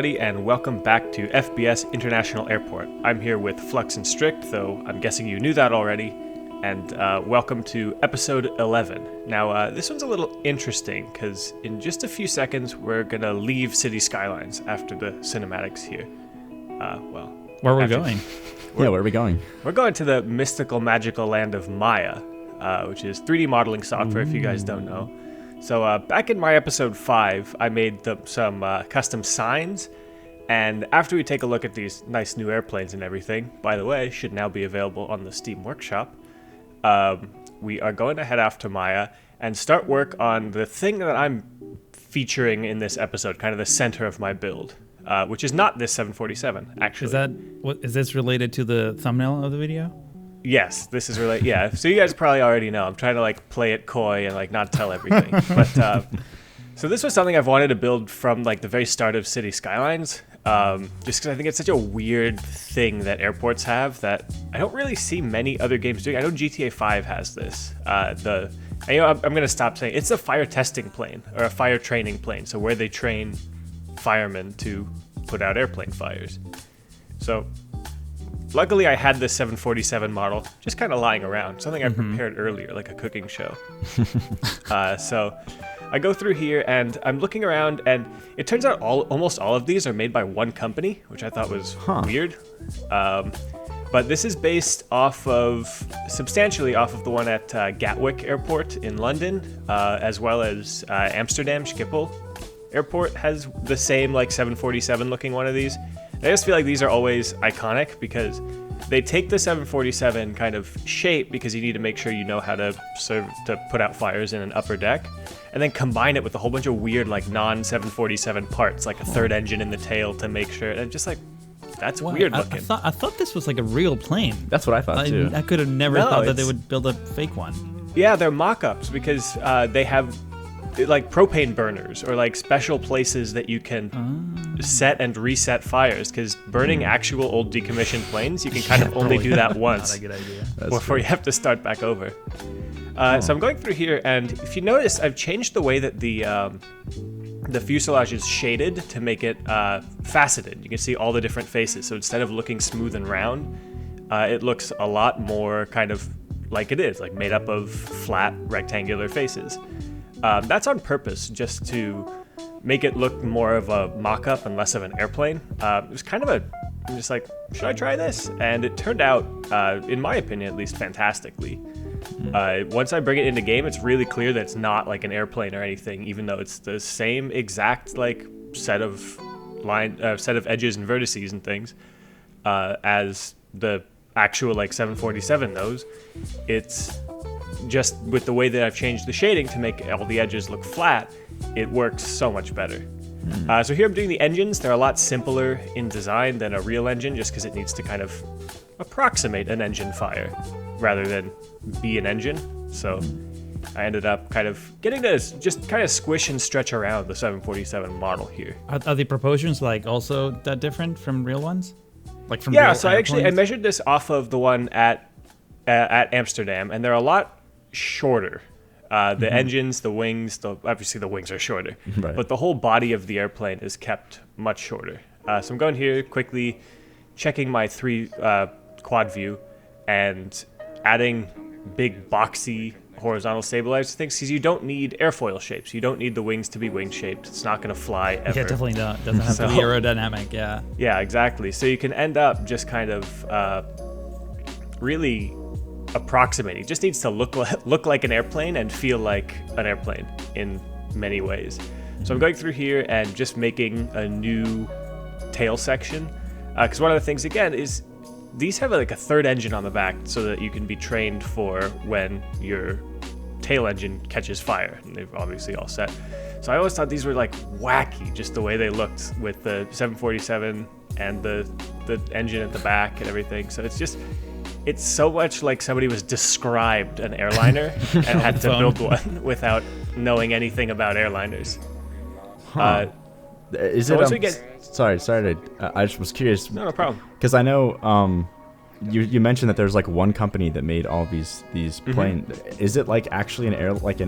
everybody, and welcome back to FBS International Airport. I'm here with Flux and Strict, though I'm guessing you knew that already, and welcome to episode 11. Now, this one's a little interesting, because in just a few seconds, we're going to leave City Skylines after the cinematics here. Where are we going? Where are we going? We're going to the mystical, magical land of Maya, which is 3D modeling software, if you guys don't know. So back in my episode 5, I made some custom signs, and after we take a look at these nice new airplanes and everything, by the way, should now be available on the Steam Workshop, we are going to head off to Maya and start work on the thing that I'm featuring in this episode, kind of the center of my build, which is not this 747, actually. Is this related to the thumbnail of the video? Yes, this is related. Yeah, so you guys probably already know. I'm trying to play it coy and not tell everything. But so this was something I've wanted to build from the very start of City Skylines. Just because I think it's such a weird thing that airports have that I don't really see many other games doing. I know GTA 5 has this. I'm going to stop saying it's a fire testing plane or a fire training plane. So where they train firemen to put out airplane fires. So luckily, I had this 747 model just kind of lying around, something I prepared earlier, like a cooking show. So I go through here, and I'm looking around, and it turns out almost all of these are made by one company, which I thought was weird. But this is based substantially off of the one at Gatwick Airport in London, as well as Amsterdam Schiphol Airport has the same 747 looking one of these. I just feel like these are always iconic because they take the 747 kind of shape because you need to make sure you know how to put out fires in an upper deck, and then combine it with a whole bunch of weird non-747 parts, like a third engine in the tail to make sure, and just that's weird looking. I thought this was a real plane. That's what I thought too. I could have never thought that they would build a fake one. Yeah, they're mock-ups because they have propane burners or special places that you can set and reset fires, because burning actual old decommissioned planes, you can kind of only do that once Not a good idea. before you have to start back over. So I'm going through here, and if you notice, I've changed the way that the fuselage is shaded to make it faceted. You can see all the different faces, so instead of looking smooth and round, it looks a lot more kind of like it is, made up of flat rectangular faces. That's on purpose, just to make it look more of a mock-up and less of an airplane. It was kind of I'm just should I try this? And it turned out, in my opinion at least, fantastically. Once I bring it into game, it's really clear that it's not like an airplane or anything, even though it's the same exact set of edges and vertices and things as the actual 747 nose. It's just with the way that I've changed the shading to make all the edges look flat, it works so much better. So here I'm doing the engines. They're a lot simpler in design than a real engine, just because it needs to kind of approximate an engine fire rather than be an engine. So I ended up kind of getting to just kind of squish and stretch around the 747 model here. Are the proportions also that different from real ones? From yeah, real so airplanes? I measured this off of the one at Amsterdam, and they're a lot shorter. The engines, the wings, obviously the wings are shorter, right, but the whole body of the airplane is kept much shorter. So I'm going here quickly, checking my 3 quad view and adding big boxy horizontal stabilizer things, because you don't need airfoil shapes. You don't need the wings to be wing shaped. It's not going to fly ever. Yeah, definitely not. Doesn't have to be aerodynamic. Yeah. Yeah, exactly. So you can end up just kind of really approximating. It just needs to look like an airplane and feel like an airplane in many ways. So I'm going through here and just making a new tail section, because one of the things again is these have a third engine on the back so that you can be trained for when your tail engine catches fire, and they've obviously all set. So I always thought these were wacky, just the way they looked with the 747 and the engine at the back and everything. So it's so much like somebody was described an airliner and had to build one without knowing anything about airliners. Is so it? Once we get... Sorry. I just was curious. No problem. Because I know you mentioned that there's like one company that made all these planes. Is it like actually like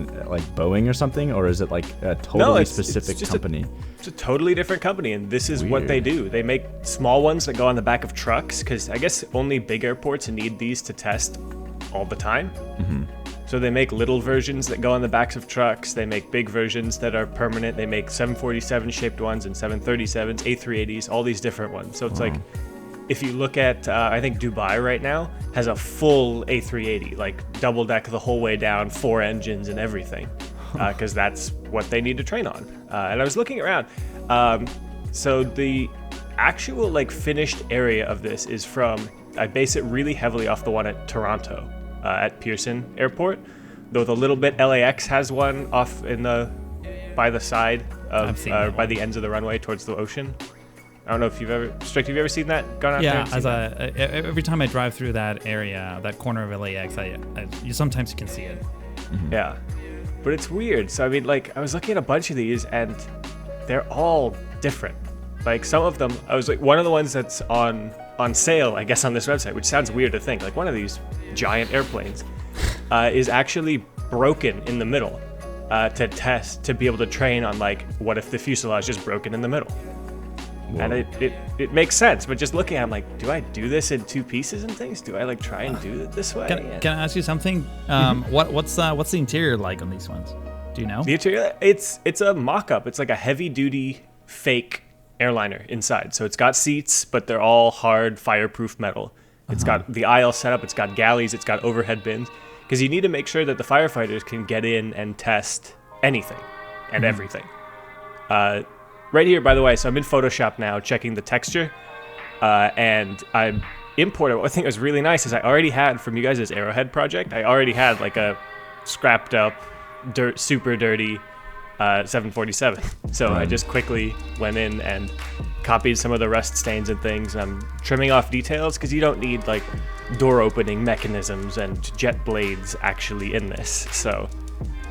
Boeing or something, or is it like a totally specific company? It's a totally different company, and this is what they do. They make small ones that go on the back of trucks, because I guess only big airports need these to test all the time. So they make little versions that go on the backs of trucks. They make big versions that are permanent. They make 747 shaped ones and 737s, A380s, all these different ones. So it's like, if you look at, I think Dubai right now has a full A380, like double deck the whole way down, 4 engines and everything, because that's what they need to train on. And I was looking around. So the actual like finished area of this is from, I base it really heavily off the one at Toronto, at Pearson Airport, though the little bit LAX has one off by the side of, by the ends of the runway towards the ocean. I don't know if you've ever seen that? Gone out there? Yeah, every time I drive through that area, that corner of LAX, you sometimes can see it. Yeah, but it's weird. So I mean, like, I was looking at a bunch of these, and they're all different. Like, some of them, I was like, one of the ones that's on sale, I guess, on this website, which sounds weird to think, like one of these giant airplanes is actually broken in the middle to test, to be able to train on, like, what if the fuselage is broken in the middle. Whoa. And it makes sense, but just looking at it, I'm like, do I do this in 2 pieces and things? Do I like try and do it this way? Can I ask you something? What's the interior like on these ones? Do you know? The interior, it's a mock-up. It's like a heavy-duty fake airliner inside. So it's got seats, but they're all hard fireproof metal. It's got the aisle set up. It's got galleys. It's got overhead bins, because you need to make sure that the firefighters can get in and test anything and everything. Right here, by the way, so I'm in Photoshop now checking the texture, and I imported, what I think was really nice is I already had, from you guys' Arrowhead project, I already had like a scrapped up, super dirty 747. So I just quickly went in and copied some of the rust stains and things, and I'm trimming off details, because you don't need like door opening mechanisms and jet blades actually in this. So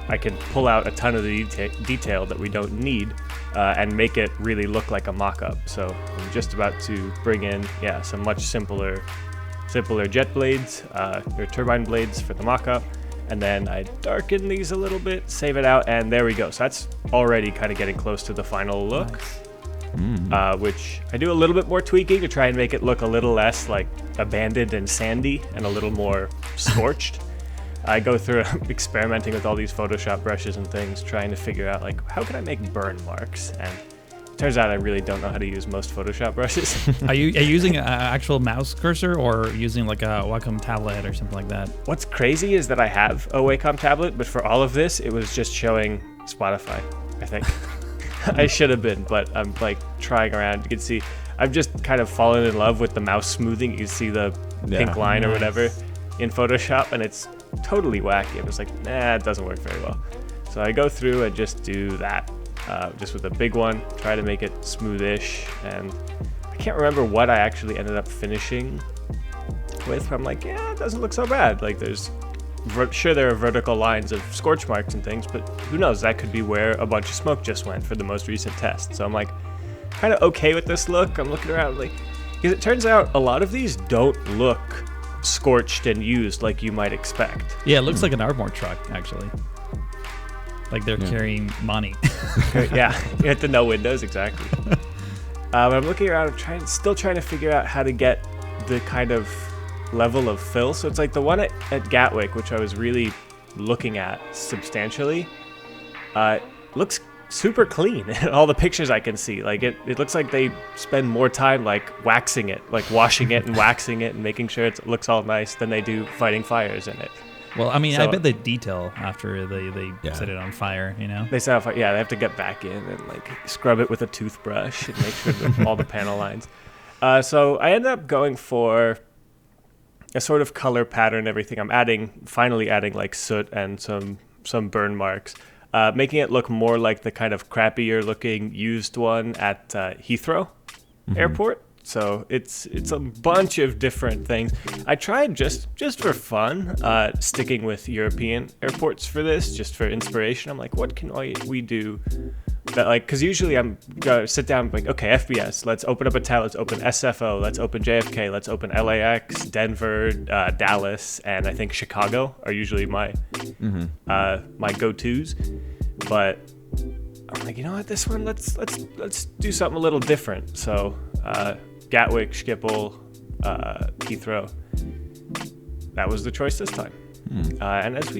I can pull out a ton of the detail that we don't need and make it really look like a mock-up. So I'm just about to bring in, some much simpler jet blades, or turbine blades for the mock-up. And then I darken these a little bit, save it out, and there we go. So that's already kind of getting close to the final look, which I do a little bit more tweaking to try and make it look a little less like abandoned and sandy and a little more scorched. I go through experimenting with all these Photoshop brushes and things, trying to figure out, like, how can I make burn marks? And it turns out I really don't know how to use most Photoshop brushes. Are you using an actual mouse cursor, or using like a Wacom tablet or something like that? What's crazy is that I have a Wacom tablet, but for all of this, it was just showing Spotify, I think. I should have been, but I'm like trying around. You can see I've just kind of fallen in love with the mouse smoothing. You can see the pink line or whatever in Photoshop, and it's totally wacky. I was like, it doesn't work very well. So I go through and just do that, just with a big one, try to make it smoothish, and I can't remember what I actually ended up finishing with. I'm like, it doesn't look so bad. Like, sure, there are vertical lines of scorch marks and things, but who knows? That could be where a bunch of smoke just went for the most recent test. So I'm like, kind of okay with this look. I'm looking around, like, because it turns out a lot of these don't look scorched and used like you might expect. Yeah, it looks like an Ardmore truck, actually. Like they're carrying money. Yeah, at the no windows, exactly. I'm looking around, still trying to figure out how to get the kind of level of fill. So it's like the one at Gatwick, which I was really looking at substantially, looks super clean in all the pictures I can see. Like it looks like they spend more time like waxing it, like washing it and waxing it and making sure it looks all nice than they do fighting fires in it. Well, I mean, I bet they detail after they set it on fire, you know? They set it on fire, they have to get back in and like scrub it with a toothbrush and make sure that all the panel lines. So I ended up going for a sort of color pattern and everything. I'm finally adding like soot and some burn marks. Making it look more like the kind of crappier looking used one at Heathrow Airport. So it's a bunch of different things. I tried just for fun, sticking with European airports for this, just for inspiration. I'm like, what can we do that like, because usually I'm gonna sit down and be like, okay, FBS, let's open up a tab, let's open SFO, let's open JFK, let's open LAX, Denver, Dallas, and I think Chicago are usually my my go-tos. But I'm like, you know what, this one, let's do something a little different. So Gatwick, Schiphol, Heathrow, that was the choice this time. And as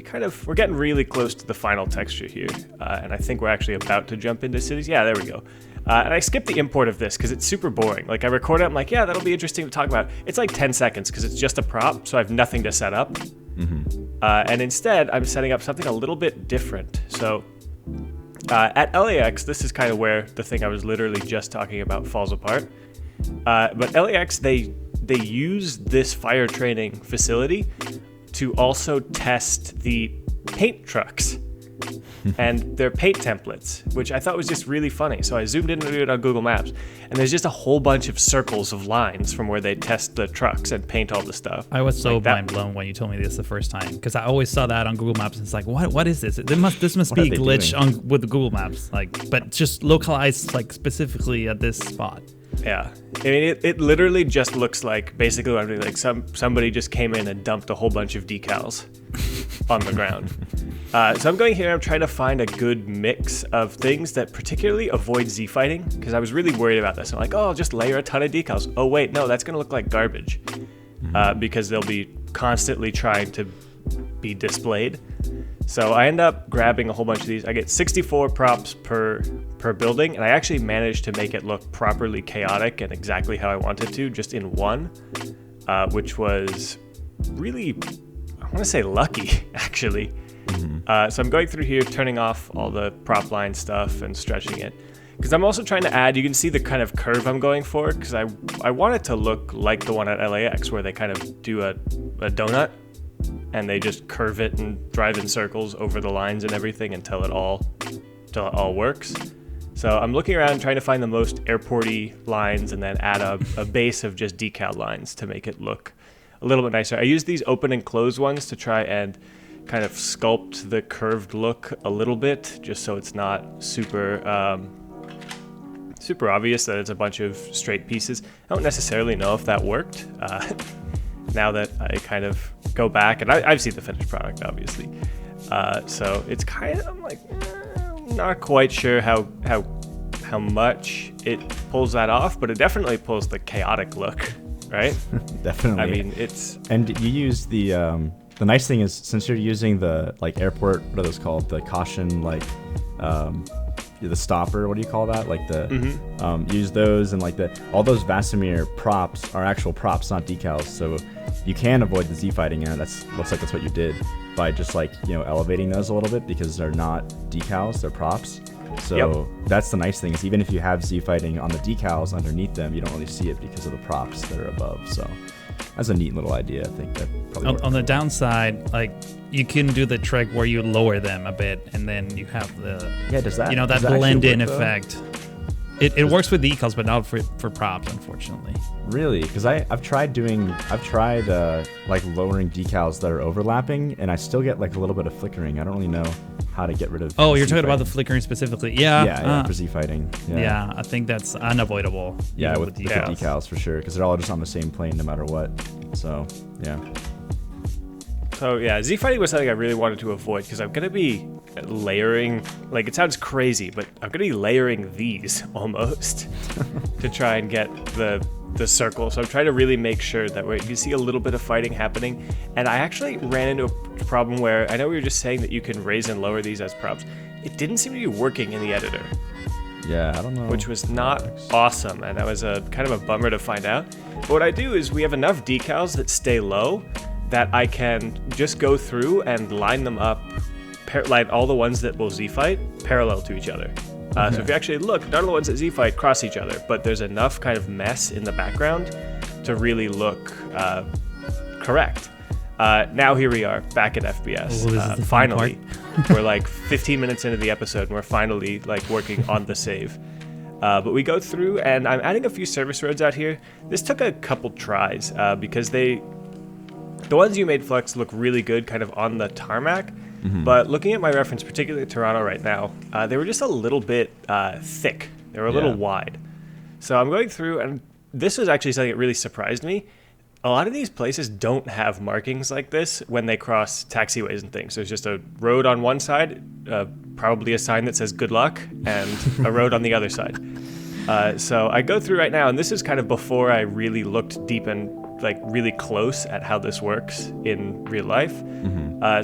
we're getting really close to the final texture here, and I think we're actually about to jump into cities. Yeah, there we go. And I skipped the import of this because it's super boring. Like I record it, I'm like, yeah, that'll be interesting to talk about. It's like 10 seconds because it's just a prop, so I have nothing to set up. And instead, I'm setting up something a little bit different. So at LAX, this is kind of where the thing I was literally just talking about falls apart. But LAX, they use this fire training facility to also test the paint trucks and their paint templates, which I thought was just really funny. So I zoomed in and it on Google Maps, and there's just a whole bunch of circles of lines from where they test the trucks and paint all the stuff. I was so mind blown when you told me this the first time, because I always saw that on Google Maps, and it's like, what is this? This must be a glitch with the Google Maps, like, but just localized like specifically at this spot. Yeah, I mean, it literally just looks like basically what I'm doing, like somebody just came in and dumped a whole bunch of decals on the ground. So I'm going here, I'm trying to find a good mix of things that particularly avoid Z-fighting, because I was really worried about this. I'm like, oh, I'll just layer a ton of decals. Oh wait, no, that's gonna look like garbage, because they'll be constantly trying to be displayed. So I end up grabbing a whole bunch of these. I get 64 props per building, and I actually managed to make it look properly chaotic and exactly how I wanted to, just in one, which was really, I want to say lucky, actually. So I'm going through here, turning off all the prop line stuff and stretching it, because I'm also trying to add, you can see the kind of curve I'm going for, because I want it to look like the one at LAX, where they kind of do a donut, and they just curve it and drive in circles over the lines and everything until it all works. So I'm looking around trying to find the most airport-y lines and then add a base of just decal lines to make it look a little bit nicer. I use these open and closed ones to try and kind of sculpt the curved look a little bit, just so it's not super obvious that it's a bunch of straight pieces. I don't necessarily know if that worked. Now that I kind of go back, and I've seen the finished product, obviously. So it's kind of, I'm like, not quite sure how much it pulls that off, but it definitely pulls the chaotic look, right? Definitely. I mean, it's... And you use the nice thing is, since you're using the, like, airport, what are those called? The caution, like, the stopper, what do you call that? Like the, use those, and like all those Vasimir props are actual props, not decals. So you can avoid the Z fighting, and looks like that's what you did by just like, elevating those a little bit, because they're not decals, they're props. So that's the nice thing, is even if you have Z fighting on the decals underneath them, you don't really see it because of the props that are above. So that's a neat little idea. I think that probably on the downside, like, you can do the trick where you lower them a bit, and then you have the that blend in effect. It works with decals, but not for props, unfortunately. Really? Because I've tried like lowering decals that are overlapping, and I still get like a little bit of flickering. I don't really know how to get rid of. Oh, you're talking about the flickering specifically? Yeah. For Z fighting. Yeah, I think that's unavoidable. Yeah, with the decals for sure, because they're all just on the same plane no matter what. So yeah. So yeah, Z fighting was something I really wanted to avoid, because I'm gonna be layering, like, it sounds crazy, but I'm gonna be layering these almost to try and get the circle. So I'm trying to really make sure that you can see a little bit of fighting happening. And I actually ran into a problem where, I know we were just saying that you can raise and lower these as props. It didn't seem to be working in the editor. Yeah, I don't know. Which was not awesome, and that was a kind of a bummer to find out. But what I do is we have enough decals that stay low that I can just go through and line them up, like all the ones that will Z-fight, parallel to each other. So if you actually look, none of the ones that Z-fight cross each other, but there's enough kind of mess in the background to really look correct. Now here we are, back at FBS. Finally, we're like 15 minutes into the episode, and we're finally like working on the save. But we go through, and I'm adding a few service roads out here. This took a couple tries, because the ones you made, Flex, look really good kind of on the tarmac, But looking at my reference, particularly Toronto right now, they were just a little bit thick. They were a little wide. So I'm going through, and this was actually something that really surprised me. A lot of these places don't have markings like this when they cross taxiways and things. There's just a road on one side, probably a sign that says good luck, and a road on the other side. So I go through right now, and this is kind of before I really looked deep and like really close at how this works in real life.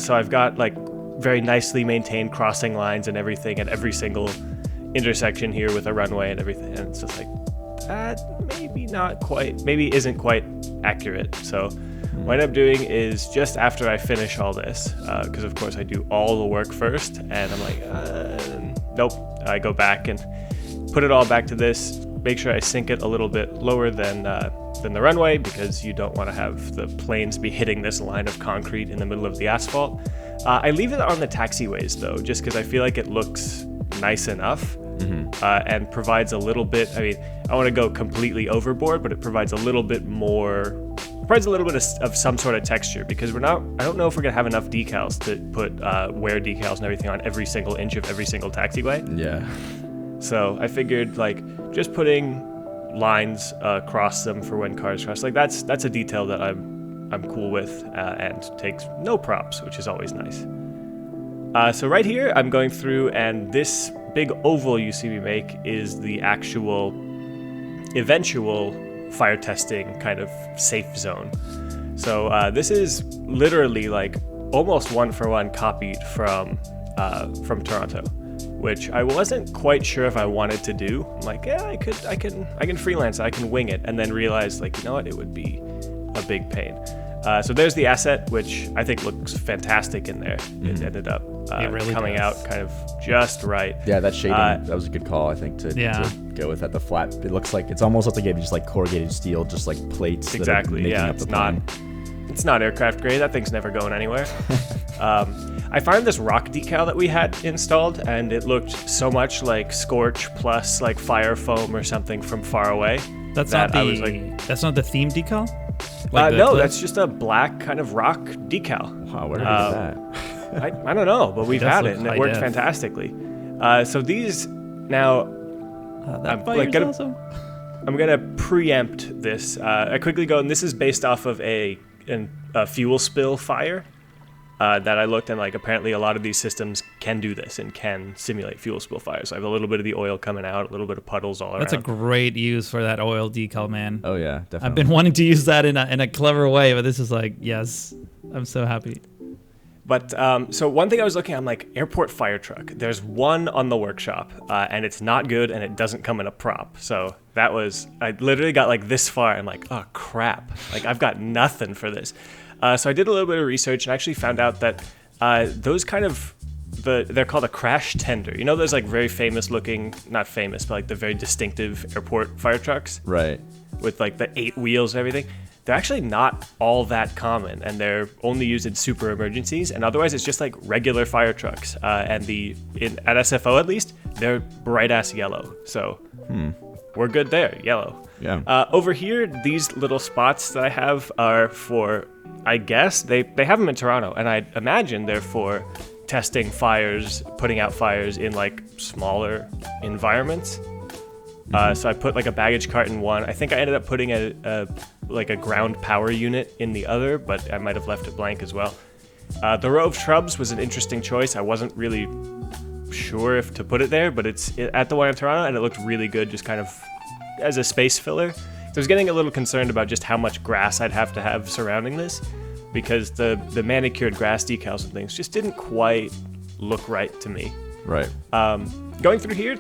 So I've got like very nicely maintained crossing lines and everything at every single intersection here with a runway and everything. And it's just like, that maybe isn't quite accurate. So what I end up doing is just after I finish all this, because of course I do all the work first, and I'm like, nope. I go back and put it all back to this, make sure I sink it a little bit lower than the runway, because you don't want to have the planes be hitting this line of concrete in the middle of the asphalt. I leave it on the taxiways though, just because I feel like it looks nice enough. And provides a little bit, I mean, I want to go completely overboard, but it provides a little bit of some sort of texture, because I don't know if we're going to have enough decals to put wear decals and everything on every single inch of every single taxiway. Yeah. So I figured like just putting lines across them for when cars cross, like that's a detail that I'm cool with and takes no props, which is always nice. So right here, I'm going through, and this big oval you see me make is the actual eventual fire testing kind of safe zone. So this is literally like almost one-for-one copied from Toronto, which I wasn't quite sure if I wanted to do. I'm like, yeah, I can freelance, I can wing it, and then realize like, you know what, it would be a big pain. So there's the asset, which I think looks fantastic in there. It ended up coming out kind of just right. Yeah, that shading, that was a good call, I think, to go with that. The flat, it looks like, it's almost like just like corrugated steel, just like plates. Exactly, that are making up it's not aircraft grade. That thing's never going anywhere. I found this rock decal that we had installed, and it looked so much like Scorch plus like fire foam or something from far away. That's not the theme decal? No, that's just a black kind of rock decal. Wow, where did you get that? I don't know, but we've had it, and it worked fantastically. So these now, I'm gonna preempt this. I quickly go, and this is based off of a fuel spill fire that I looked, and like apparently a lot of these systems can do this and can simulate fuel spill fires. So I have a little bit of the oil coming out, a little bit of puddles all around. That's a great use for that oil decal, man. Oh yeah, definitely. I've been wanting to use that in a clever way, but this is like, yes, I'm so happy. But so one thing I was looking at, I'm like, airport fire truck. There's one on the workshop, and it's not good, and it doesn't come in a prop. So I literally got like this far. I'm like, oh crap, like I've got nothing for this. So I did a little bit of research and actually found out that those kind of, they're called a crash tender. You know those like very famous looking, not famous, but like the very distinctive airport fire trucks? Right. With like the 8 wheels and everything. They're actually not all that common, and they're only used in super emergencies, and otherwise it's just like regular fire trucks. And at SFO at least, they're bright ass yellow. So we're good there, yellow. Yeah. Over here, these little spots that I have are for, I guess, they have them in Toronto, and I imagine they're for testing fires, putting out fires in like smaller environments. So I put like a baggage cart in one. I think I ended up putting a ground power unit in the other, but I might have left it blank as well. The row of shrubs was an interesting choice. I wasn't really sure if to put it there, but it's at the one in Toronto, and it looked really good just kind of as a space filler. So I was getting a little concerned about just how much grass I'd have to have surrounding this, because the manicured grass decals and things just didn't quite look right to me. Right. Going through here,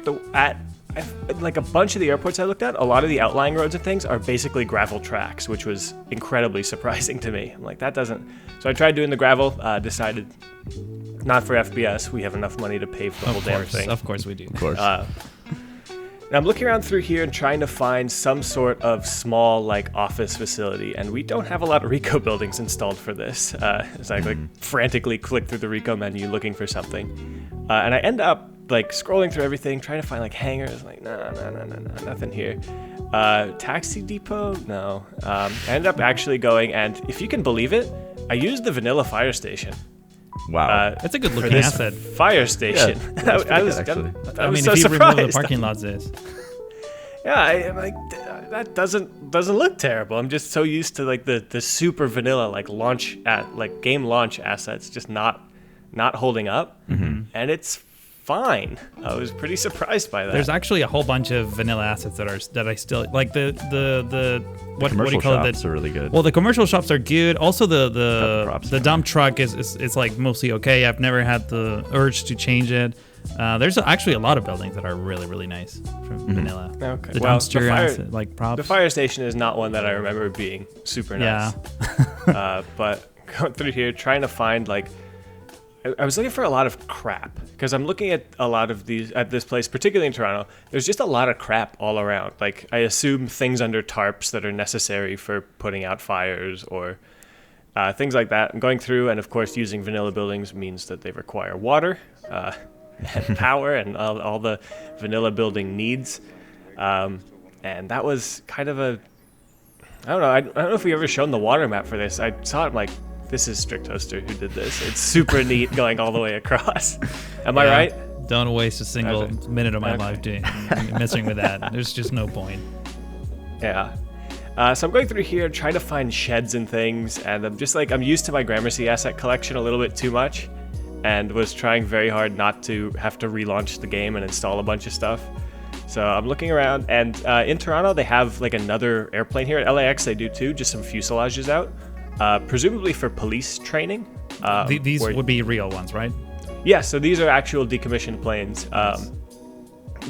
like a bunch of the airports I looked at, a lot of the outlying roads and things are basically gravel tracks, which was incredibly surprising to me. I'm like, that doesn't... So I tried doing the gravel, decided not for FBS. We have enough money to pave the whole damn thing. Of course we do. Of course. Now I'm looking around through here and trying to find some sort of small like office facility, and we don't have a lot of Rico buildings installed for this. As I frantically click through the Rico menu looking for something, and I end up like scrolling through everything, trying to find like hangars. Like no, nothing here. Taxi depot, no. I ended up actually going, and if you can believe it, I used the vanilla fire station. Wow. That's a good for looking this asset. fire station. Yeah, I was actually. I was mean, so if you surprised. remove the parking lots is. Yeah, I'm like that doesn't look terrible. I'm just so used to like the super vanilla like game launch assets just not holding up, and it's fine. I was pretty surprised by that. There's actually a whole bunch of vanilla assets that I still like. The what do you Commercial call it? shops are really good. Well, the commercial shops are good. Also, the dump truck is like mostly okay. I've never had the urge to change it. There's actually a lot of buildings that are really, really nice from vanilla. Okay. The Well, dumpster the fire- asset, like props. The fire station is not one that I remember being super nice. Yeah. But going through here, trying to find like, I was looking for a lot of crap because I'm looking at a lot of these at this place, particularly in Toronto. There's just a lot of crap all around. Like I assume things under tarps that are necessary for putting out fires or things like that. I'm going through, and of course, using vanilla buildings means that they require water. And power and all the vanilla building needs, and that was kind of a I don't know if we ever shown the water map for this. I saw it like, this is Strict Toaster who did this. It's super neat going all the way across. Am I right? Don't waste a single minute of my life messing with that. There's just no point. Yeah. So I'm going through here trying to find sheds and things, and I'm used to my Gramercy asset collection a little bit too much, and was trying very hard not to have to relaunch the game and install a bunch of stuff. So I'm looking around, and in Toronto they have like another airplane here. At LAX they do too, just some fuselages out, presumably for police training. These would be real ones, right? Yeah, so these are actual decommissioned planes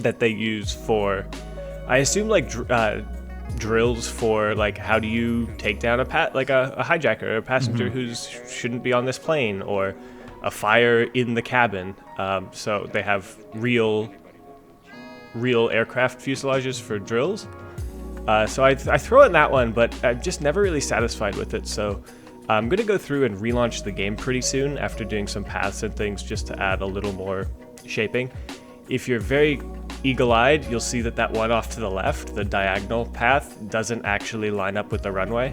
that they use for, I assume, like drills for like how do you take down a hijacker or a passenger who shouldn't be on this plane, or a fire in the cabin. So they have real aircraft fuselages for drills. So I throw in that one, but I'm just never really satisfied with it. So I'm going to go through and relaunch the game pretty soon after doing some paths and things just to add a little more shaping. If you're very eagle-eyed, you'll see that one off to the left, the diagonal path, doesn't actually line up with the runway.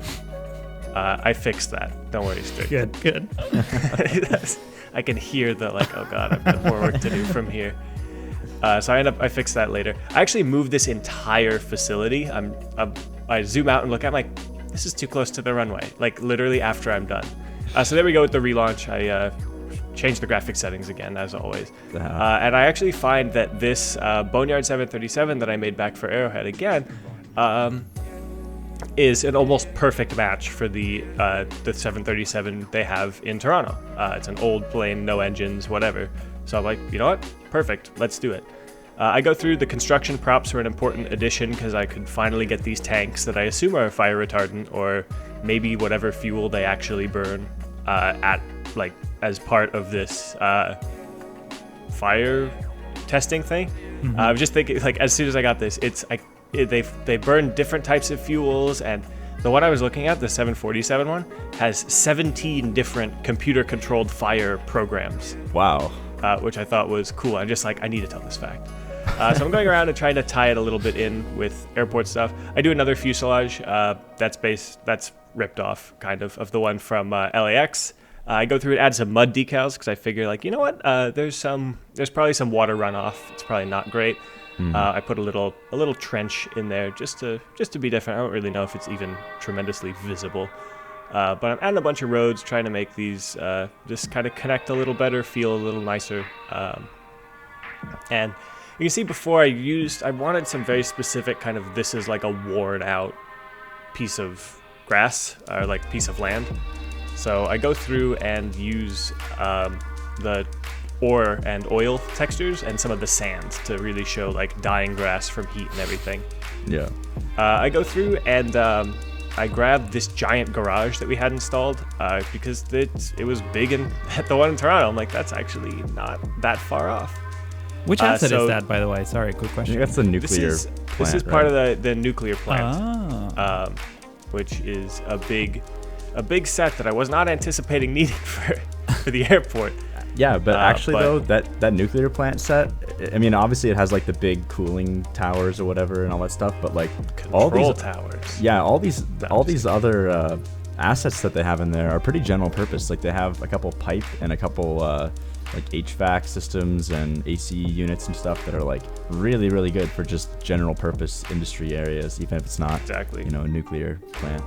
I fixed that. Don't worry, Strict. Good. I can hear the like, oh god, I've got more work to do from here. So I fixed that later. I actually moved this entire facility. I zoom out and look. I'm like, this is too close to the runway. Like literally after I'm done. So there we go with the relaunch. I changed the graphic settings again, as always. And I actually find that this Boneyard 737 that I made back for Arrowhead again is an almost perfect match for the 737 they have in Toronto. It's an old plane, no engines, whatever. So I'm like, you know what? Perfect. Let's do it. I go through the construction props were an important addition because I could finally get these tanks that I assume are fire retardant, or maybe whatever fuel they actually burn as part of this fire testing thing. I was just thinking, like, as soon as I got this, they burn different types of fuels, and the one I was looking at, the 747 one, has 17 different computer-controlled fire programs. Wow. Which I thought was cool. I'm just like, I need to tell this fact. So I'm going around and trying to tie it a little bit in with airport stuff. I do another fuselage that's ripped off, kind of the one from LAX. I go through and add some mud decals because I figure, like, you know what? There's probably some water runoff. It's probably not great. I put a little trench in there just to be different. I don't really know if it's even tremendously visible. But I'm adding a bunch of roads, trying to make these just kind of connect a little better, feel a little nicer. And you can see before I wanted some very specific kind of, this is like a worn out piece of grass or like piece of land. So I go through and use the ore and oil textures and some of the sands to really show like dying grass from heat and everything. Yeah. I go through and I grabbed this giant garage that we had installed because it was big, and at the one in Toronto, I'm like, that's actually not that far off. Which asset is that, by the way? Sorry, quick question. I think that's the nuclear plant. This is part of the nuclear plant, which is a big set that I was not anticipating needing for the airport. Yeah, but actually though, that nuclear plant set, I mean, obviously it has like the big cooling towers or whatever and all that stuff, but like all these towers. Yeah, all these other assets that they have in there are pretty general purpose. Like they have a couple pipe and a couple like HVAC systems and AC units and stuff that are like really, really good for just general purpose industry areas, even if it's not exactly, you know, a nuclear plant.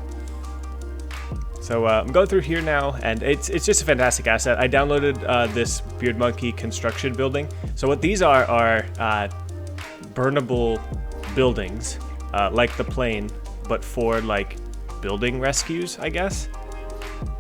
So I'm going through here now, and it's just a fantastic asset. I downloaded this Beard Monkey construction building. So what these are burnable buildings, like the plane, but for like building rescues, I guess.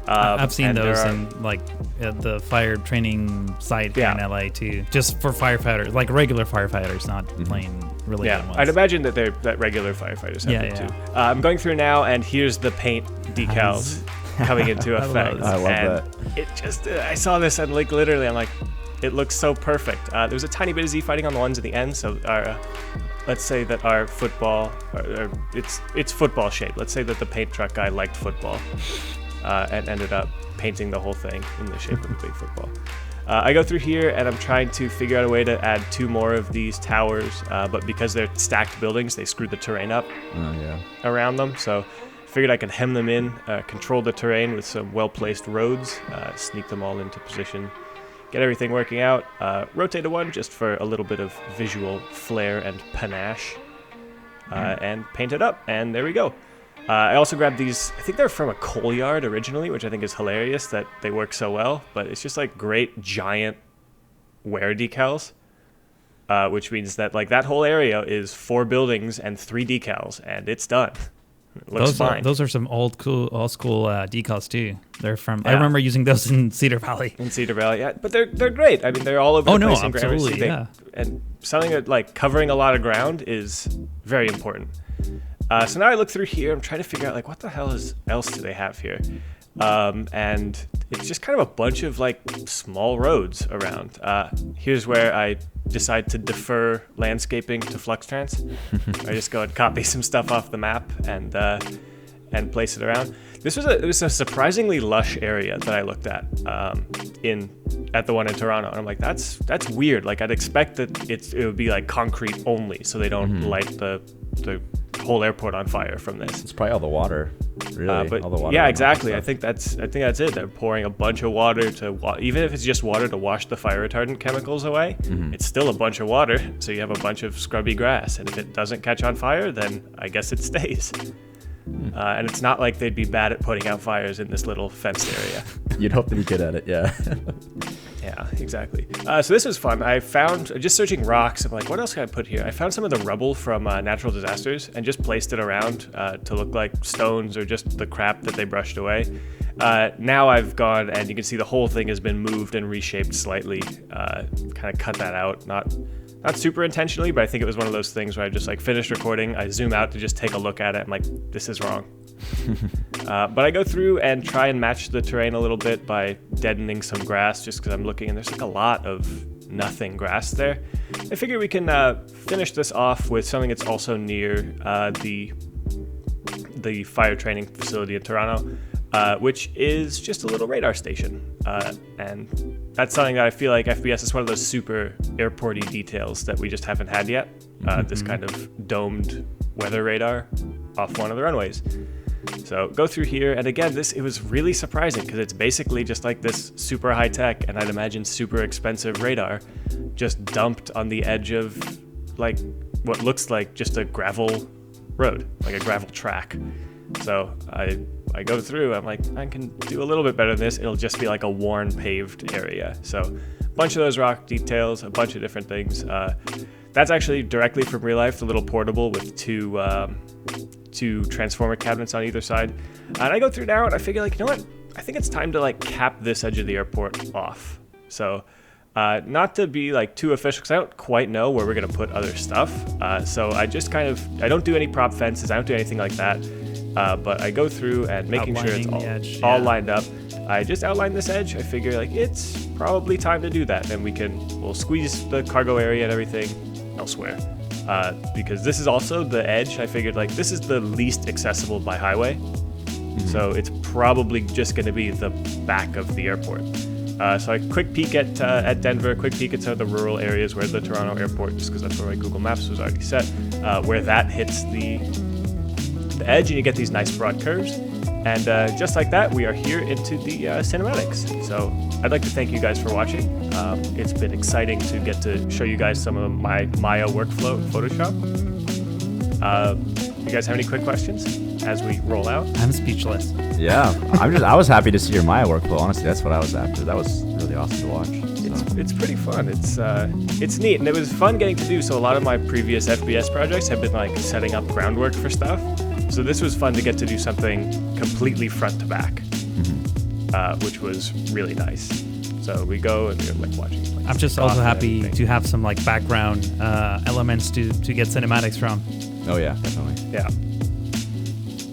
I've seen those in like the fire training site in LA too, just for firefighters, like regular firefighters, not plane related ones. I'd imagine that regular firefighters have them too. I'm going through now, and here's the paint decals coming into effect. I love that. It just, I saw this and like literally, I'm like, it looks so perfect. There's a tiny bit of Z fighting on the ones at the end, so let's say that our football, it's football shape. Let's say that the paint truck guy liked football. And ended up painting the whole thing in the shape of a big football. I go through here and I'm trying to figure out a way to add 2 more of these towers, but because they're stacked buildings, they screwed the terrain up around them. So figured I could hem them in, control the terrain with some well-placed roads, sneak them all into position, get everything working out, rotate a one just for a little bit of visual flair and panache, and paint it up, and there we go. I also grabbed these, I think they're from a coal yard originally, which I think is hilarious that they work so well, but it's just like great giant wear decals, which means that like that whole area is 4 buildings and 3 decals, and it's done. It looks fine. Those are some old school decals too. They're from, I remember using those in Cedar Valley. In Cedar Valley, yeah, but they're great. I mean, they're all over the place in Gramercy. And something that like covering a lot of ground is very important. So now I look through here, I'm trying to figure out like what the hell else do they have here? And it's just kind of a bunch of like small roads around. Here's where I decide to defer landscaping to FluxTrans. I just go and copy some stuff off the map and place it around. It was a surprisingly lush area that I looked at at the one in Toronto, and I'm like, that's weird. Like I'd expect that it would be like concrete only, so they don't light the whole airport on fire from this. It's probably all the water, really. But all the water, yeah, exactly. I think that's it. They're pouring a bunch of water to even if it's just water to wash the fire retardant chemicals away. It's still a bunch of water, so you have a bunch of scrubby grass, and if it doesn't catch on fire, then I guess it stays. And it's not like they'd be bad at putting out fires in this little fenced area. You'd hope to be good at it, yeah. Yeah, exactly. So this was fun. I found, just searching rocks, I'm like, what else can I put here? I found some of the rubble from natural disasters and just placed it around to look like stones or just the crap that they brushed away. Now I've gone, and you can see the whole thing has been moved and reshaped slightly, kind of cut that out, not super intentionally, but I think it was one of those things where I just like finished recording, I zoom out to just take a look at it, I'm like, this is wrong. But I go through and try and match the terrain a little bit by deadening some grass, just because I'm looking and there's like a lot of nothing grass there. I figure we can finish this off with something that's also near the fire training facility in Toronto, which is just a little radar station. And that's something that I feel like FBS is one of those super airporty details that we just haven't had yet. This kind of domed weather radar off one of the runways. So go through here, and again, it was really surprising because it's basically just like this super high tech, and I'd imagine super expensive radar just dumped on the edge of like what looks like just a gravel road, like a gravel track. So I go through, I'm like, I can do a little bit better than this. It'll just be like a worn paved area. So a bunch of those rock details, a bunch of different things. That's actually directly from real life, the little portable with two transformer cabinets on either side. And I go through now and I figure like, you know what? I think it's time to like cap this edge of the airport off. So not to be like too official, because I don't quite know where we're going to put other stuff. So I just I don't do any prop fences. I don't do anything like that. But I go through and making sure it's all lined up. I just outlined this edge. I figure like it's probably time to do that. And we'll squeeze the cargo area and everything elsewhere. Because this is also the edge. I figured like this is the least accessible by highway. So it's probably just going to be the back of the airport. So I quick peek at Denver, quick peek at some of the rural areas where the Toronto airport, just because that's where my Google Maps was already set, where that hits the the edge and you get these nice broad curves. And just like that, we are here into the cinematics. So I'd like to thank you guys for watching. It's been exciting to get to show you guys some of my Maya workflow in Photoshop. You guys have any quick questions as we roll out? I'm speechless. Yeah, I was happy to see your Maya workflow. Honestly, that's what I was after. That was really awesome to watch. It's pretty fun. It's neat, and it was fun getting to do. So a lot of my previous FBS projects have been like setting up groundwork for stuff. So this was fun to get to do something completely front to back, which was really nice. So we go and we're like watching. Like, I'm just also happy to have some like background elements to get cinematics from. Oh yeah, definitely. Yeah.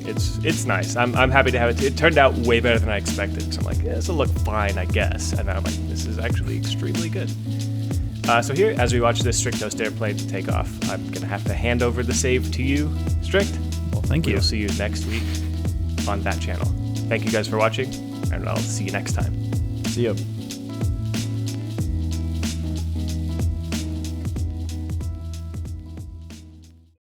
It's nice. I'm happy to have it. It turned out way better than I expected. So I'm like, yeah, this will look fine, I guess. And I'm like, this is actually extremely good. So here, as we watch this Strict airplane take off, I'm going to have to hand over the save to you, Strict. Well, thank you. We'll see you next week on that channel. Thank you guys for watching, and I'll see you next time. See you.